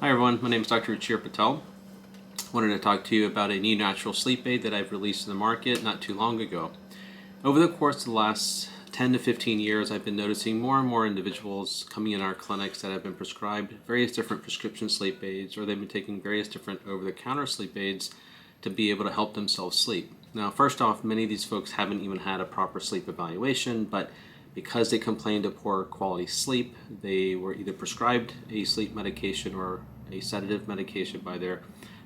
Hi everyone, my name is Dr. Ruchir Patel. I wanted to talk to you about a new natural sleep aid that I've released to the market not too long ago. Over the course of the last 10 to 15 years, I've been noticing more and more individuals coming in our clinics that have been prescribed various different prescription sleep aids, or they've been taking various different over-the-counter sleep aids to be able to help themselves sleep. Now, first off, many of these folks haven't even had a proper sleep evaluation, but because they complained of poor quality sleep, they were either prescribed a sleep medication or a sedative medication by their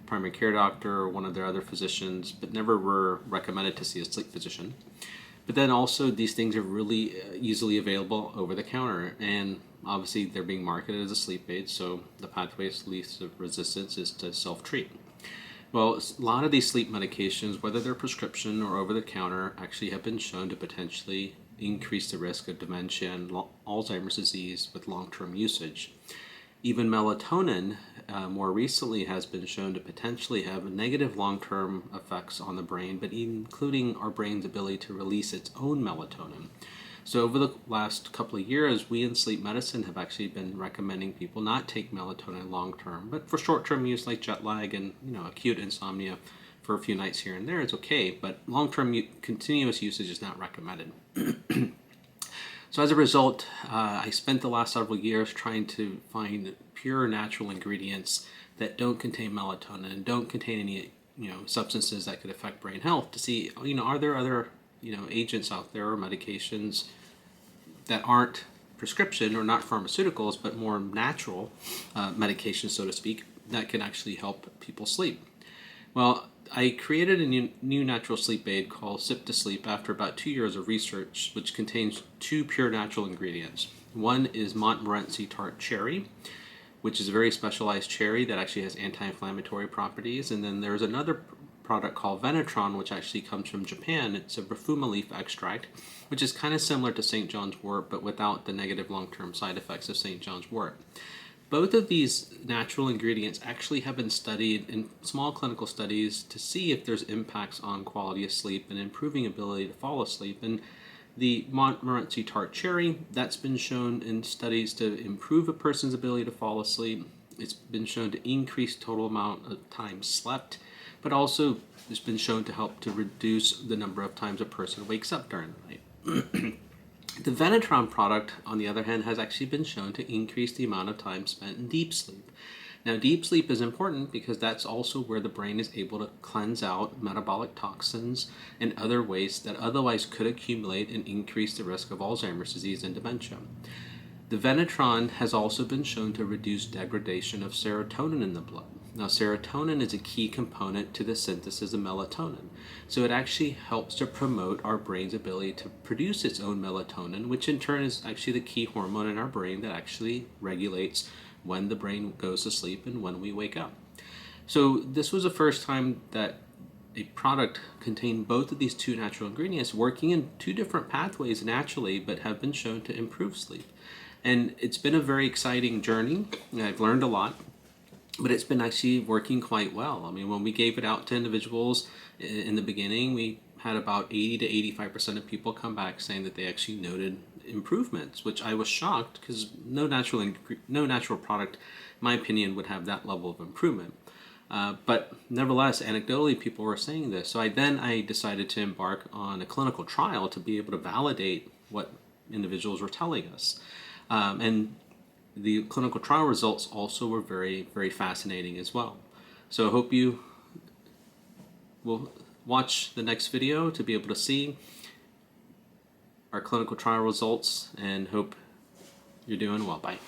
primary care doctor or one of their other physicians, but never were recommended to see a sleep physician. But then also, these things are really easily available over the counter, and obviously they're being marketed as a sleep aid, so the pathway of least resistance is to self-treat. Well, a lot of these sleep medications, whether they're prescription or over the counter, actually have been shown to potentially increase the risk of dementia and Alzheimer's disease with long-term usage. Even melatonin, more recently, has been shown to potentially have negative long-term effects on the brain, but including our brain's ability to release its own melatonin. So over the last couple of years, we in sleep medicine have actually been recommending people not take melatonin long-term, but for short-term use like jet lag and acute insomnia for a few nights here and there is okay, but long-term continuous usage is not recommended. So as a result, I spent the last several years trying to find pure natural ingredients that don't contain melatonin and don't contain any substances that could affect brain health to see are there other agents out there or medications that aren't prescription or not pharmaceuticals but more natural medications, so to speak, that can actually help people sleep. Well, I created a new natural sleep aid called Sip to Sleep after about 2 years of research, which contains two pure natural ingredients. One is Montmorency tart cherry, which is a very specialized cherry that actually has anti-inflammatory properties. And then there's another product called Venetron, which actually comes from Japan. It's a Rafuma leaf extract, which is kind of similar to St. John's wort, but without the negative long-term side effects of St. John's wort. Both of these natural ingredients actually have been studied in small clinical studies to see if there's impacts on quality of sleep and improving ability to fall asleep. And the Montmorency tart cherry, that's been shown in studies to improve a person's ability to fall asleep. It's been shown to increase total amount of time slept, but also it's been shown to help to reduce the number of times a person wakes up during the night. The Venetron product, on the other hand, has actually been shown to increase the amount of time spent in deep sleep. Now, deep sleep is important because that's also where the brain is able to cleanse out metabolic toxins and other waste that otherwise could accumulate and increase the risk of Alzheimer's disease and dementia. The Venetron has also been shown to reduce degradation of serotonin in the blood. Now, serotonin is a key component to the synthesis of melatonin. So it actually helps to promote our brain's ability to produce its own melatonin, which in turn is actually the key hormone in our brain that actually regulates when the brain goes to sleep and when we wake up. So this was the first time that a product contained both of these two natural ingredients working in two different pathways naturally, but have been shown to improve sleep. And it's been a very exciting journey. I've learned a lot, but it's been actually working quite well. I mean, when we gave it out to individuals in the beginning, we had about 80 to 85% of people come back saying that they actually noted improvements, which I was shocked because no natural product, in my opinion, would have that level of improvement. But nevertheless, anecdotally, people were saying this. So I decided to embark on a clinical trial to be able to validate what individuals were telling us. And the clinical trial results also were very, very fascinating as well. So I hope you will watch the next video to be able to see our clinical trial results, and hope you're doing well. Bye.